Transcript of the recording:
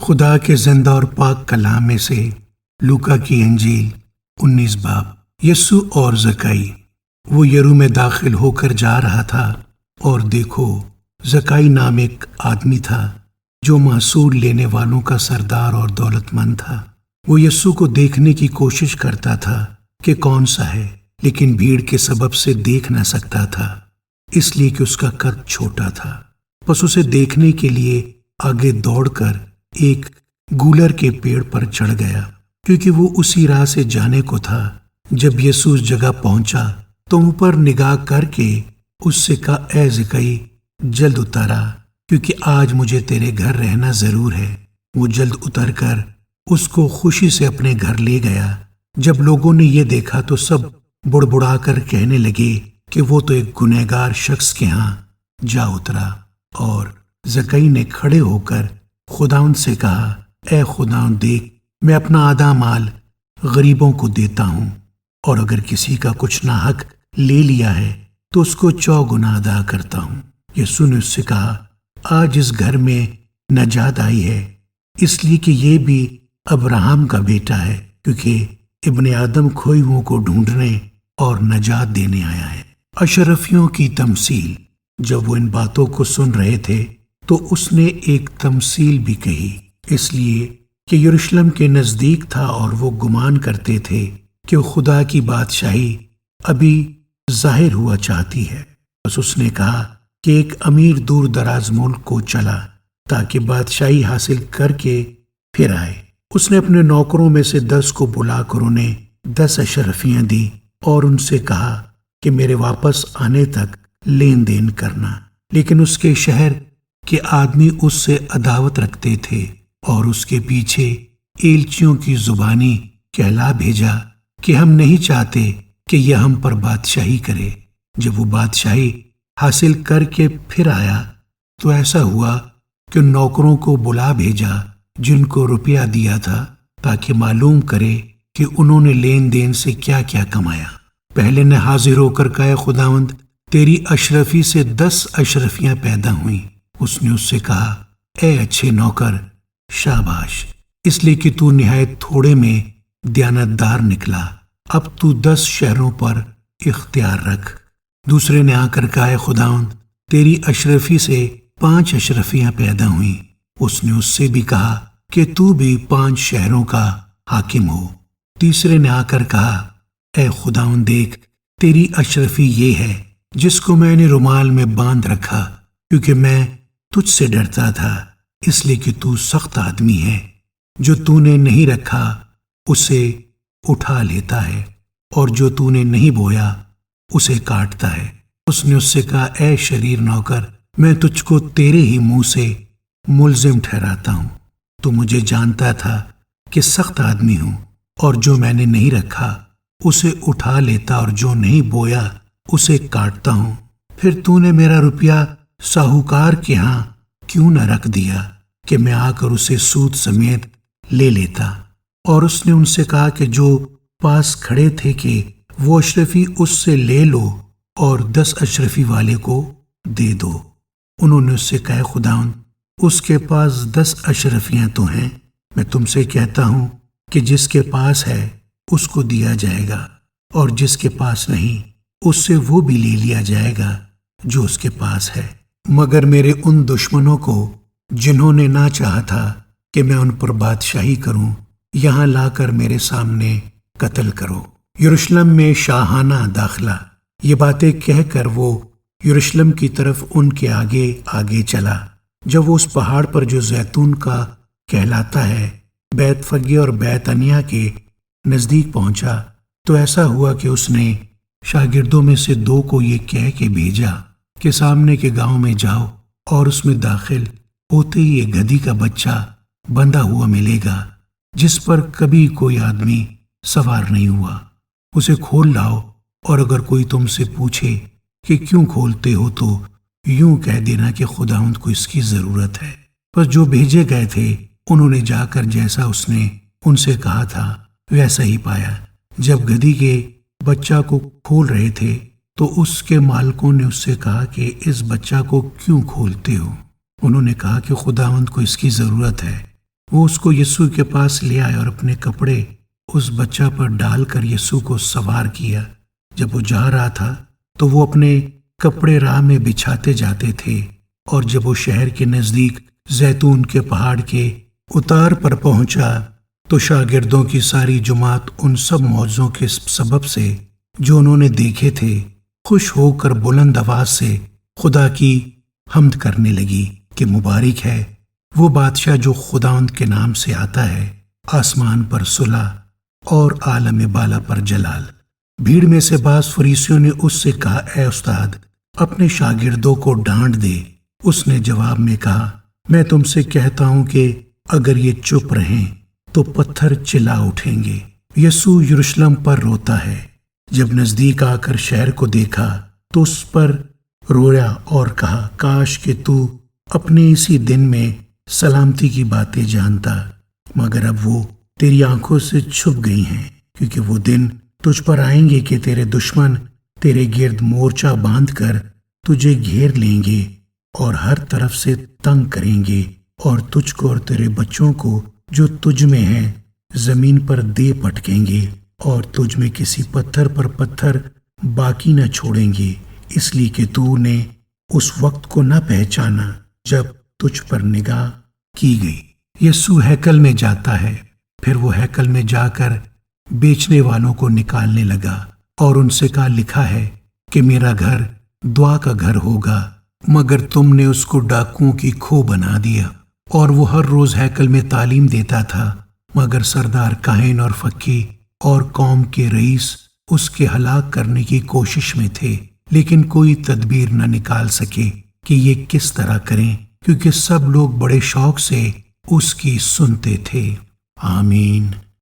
خدا کے زندہ اور پاک کلام میں سے لوکا کی انجیل 19 باب۔ یسوع اور زکائی۔ وہ یرو میں داخل ہو کر جا رہا تھا، اور دیکھو زکائی نام ایک آدمی تھا جو محصول لینے والوں کا سردار اور دولت مند تھا۔ وہ یسوع کو دیکھنے کی کوشش کرتا تھا کہ کون سا ہے، لیکن بھیڑ کے سبب سے دیکھ نہ سکتا تھا، اس لیے کہ اس کا قد چھوٹا تھا۔ پس اسے دیکھنے کے لیے آگے دوڑ کر ایک گولر کے پیڑ پر چڑھ گیا، کیونکہ وہ اسی راہ سے جانے کو تھا۔ جب یسوع اس جگہ پہنچا تو اوپر نگاہ کر کے اس سے کہا، اے زکائی، جلد اتارا، کیونکہ آج مجھے تیرے گھر رہنا ضرور ہے۔ وہ جلد اتر کر اس کو خوشی سے اپنے گھر لے گیا۔ جب لوگوں نے یہ دیکھا تو سب بڑبڑا کر کہنے لگے کہ وہ تو ایک گنہگار شخص کے ہاں جا اترا۔ اور زکائی نے کھڑے ہو کر خداوند سے کہا، اے خداوند، دیکھ، میں اپنا آدھا مال غریبوں کو دیتا ہوں، اور اگر کسی کا کچھ ناحق لے لیا ہے تو اس کو 4 گنا ادا کرتا ہوں۔ یسوع نے اس سے کہا، آج اس گھر میں نجات آئی ہے، اس لیے کہ یہ بھی ابراہیم کا بیٹا ہے، کیونکہ ابن آدم کھوئی ہوئوں کو ڈھونڈنے اور نجات دینے آیا ہے۔ اشرفیوں کی تمثیل۔ جب وہ ان باتوں کو سن رہے تھے تو اس نے ایک تمثیل بھی کہی، اس لیے کہ یروشلم کے نزدیک تھا، اور وہ گمان کرتے تھے کہ خدا کی بادشاہی ابھی ظاہر ہوا چاہتی ہے۔ بس اس نے کہا کہ ایک امیر دور دراز ملک کو چلا تاکہ بادشاہی حاصل کر کے پھر آئے۔ اس نے اپنے نوکروں میں سے 10 کو بلا کر انہیں 10 اشرفیاں دی، اور ان سے کہا کہ میرے واپس آنے تک لین دین کرنا۔ لیکن اس کے شہر کے آدمی اس سے عداوت رکھتے تھے، اور اس کے پیچھے ایلچیوں کی زبانی کہلا بھیجا کہ ہم نہیں چاہتے کہ یہ ہم پر بادشاہی کرے۔ جب وہ بادشاہی حاصل کر کے پھر آیا تو ایسا ہوا کہ نوکروں کو بلا بھیجا جن کو روپیہ دیا تھا، تاکہ معلوم کرے کہ انہوں نے لین دین سے کیا کیا کمایا۔ پہلے نے حاضر ہو کر کہا، خداوند، تیری اشرفی سے 10 اشرفیاں پیدا ہوئیں۔ اس نے اس سے کہا، اے اچھے نوکر، شاباش، اس لیے کہ تو نہایت تھوڑے میں دیانتدار نکلا، اب تو 10 شہروں پر اختیار رکھ۔ دوسرے نے آ کر کہا، اے خداوند، تیری اشرفی سے 5 اشرفیاں پیدا ہوئیں۔ اس نے اس سے بھی کہا کہ تو بھی 5 شہروں کا حاکم ہو۔ تیسرے نے آ کر کہا، اے خداوند، دیکھ، تیری اشرفی یہ ہے جس کو میں نے رومال میں باندھ رکھا، کیونکہ میں تجھ سے ڈرتا تھا، اس لیے کہ تو سخت آدمی ہے، جو تو نے نہیں رکھا اسے اٹھا لیتا ہے، اور جو تو نے نہیں بویا اسے کاٹتا ہے۔ اس نے اس سے کہا، اے شریر نوکر، میں تجھ کو تیرے ہی منہ سے ملزم ٹھہراتا ہوں۔ تو مجھے جانتا تھا کہ سخت آدمی ہوں، اور جو میں نے نہیں رکھا اسے اٹھا لیتا، اور جو نہیں بویا اسے کاٹتا ہوں۔ پھر تو نے میرا روپیہ ساہوکار کے ہاں کیوں نہ رکھ دیا کہ میں آ کر اسے سود سمیت لے لیتا؟ اور اس نے ان سے کہا کہ جو پاس کھڑے تھے کہ وہ اشرفی اس سے لے لو، اور 10 اشرفی والے کو دے دو۔ انہوں نے اس سے کہا، خداوند، اس کے پاس 10 اشرفیاں تو ہیں۔ میں تم سے کہتا ہوں کہ جس کے پاس ہے اس کو دیا جائے گا، اور جس کے پاس نہیں اس سے وہ بھی لے لیا جائے گا جو اس کے پاس ہے۔ مگر میرے ان دشمنوں کو جنہوں نے نہ چاہا تھا کہ میں ان پر بادشاہی کروں، یہاں لا کر میرے سامنے قتل کرو۔ یروشلم میں شاہانہ داخلہ۔ یہ باتیں کہہ کر وہ یروشلم کی طرف ان کے آگے آگے چلا۔ جب وہ اس پہاڑ پر جو زیتون کا کہلاتا ہے، بیت فگے اور بیت انیا کے نزدیک پہنچا، تو ایسا ہوا کہ اس نے شاگردوں میں سے 2 کو یہ کہہ کے بھیجا کہ سامنے کے گاؤں میں جاؤ، اور اس میں داخل ہوتے ہی ایک گدھی کا بچہ بندھا ہوا ملے گا، جس پر کبھی کوئی آدمی سوار نہیں ہوا۔ اسے کھول لاؤ، اور اگر کوئی تم سے پوچھے کہ کیوں کھولتے ہو تو یوں کہہ دینا کہ خداوند کو اس کی ضرورت ہے۔ بس جو بھیجے گئے تھے انہوں نے جا کر جیسا اس نے ان سے کہا تھا ویسا ہی پایا۔ جب گدھی کے بچہ کو کھول رہے تھے تو اس کے مالکوں نے اس سے کہا کہ اس بچہ کو کیوں کھولتے ہو؟ انہوں نے کہا کہ خداوند کو اس کی ضرورت ہے۔ وہ اس کو یسوع کے پاس لے آئے اور اپنے کپڑے اس بچہ پر ڈال کر یسوع کو سوار کیا۔ جب وہ جا رہا تھا تو وہ اپنے کپڑے راہ میں بچھاتے جاتے تھے، اور جب وہ شہر کے نزدیک زیتون کے پہاڑ کے اتار پر پہنچا تو شاگردوں کی ساری جماعت ان سب معجزوں کے سبب سے جو انہوں نے دیکھے تھے خوش ہو کر بلند آواز سے خدا کی حمد کرنے لگی کہ مبارک ہے وہ بادشاہ جو خداوند کے نام سے آتا ہے، آسمان پر صلح اور عالم بالا پر جلال۔ بھیڑ میں سے بعض فریسیوں نے اس سے کہا، اے استاد، اپنے شاگردوں کو ڈانٹ دے۔ اس نے جواب میں کہا، میں تم سے کہتا ہوں کہ اگر یہ چپ رہیں تو پتھر چلا اٹھیں گے۔ یسوع یروشلم پر روتا ہے۔ جب نزدیک آ کر شہر کو دیکھا تو اس پر رویا اور کہا، کاش کہ تو اپنے اسی دن میں سلامتی کی باتیں جانتا، مگر اب وہ تیری آنکھوں سے چھپ گئی ہیں، کیونکہ وہ دن تجھ پر آئیں گے کہ تیرے دشمن تیرے گرد مورچہ باندھ کر تجھے گھیر لیں گے اور ہر طرف سے تنگ کریں گے، اور تجھ کو اور تیرے بچوں کو جو تجھ میں ہیں زمین پر دے پٹکیں گے، اور تجھ میں کسی پتھر پر پتھر باقی نہ چھوڑیں گے، اس لیے کہ تو نے اس وقت کو نہ پہچانا جب تجھ پر نگاہ کی گئی۔ یسوع ہیکل میں جاتا ہے، پھر وہ ہیکل میں جا کر بیچنے والوں کو نکالنے لگا اور ان سے کہا، لکھا ہے کہ میرا گھر دعا کا گھر ہوگا، مگر تم نے اس کو ڈاکوؤں کی کھو بنا دیا۔ اور وہ ہر روز ہیکل میں تعلیم دیتا تھا، مگر سردار کاہن اور فقی اور قوم کے رئیس اس کے ہلاک کرنے کی کوشش میں تھے، لیکن کوئی تدبیر نہ نکال سکے کہ یہ کس طرح کریں، کیونکہ سب لوگ بڑے شوق سے اس کی سنتے تھے۔ آمین۔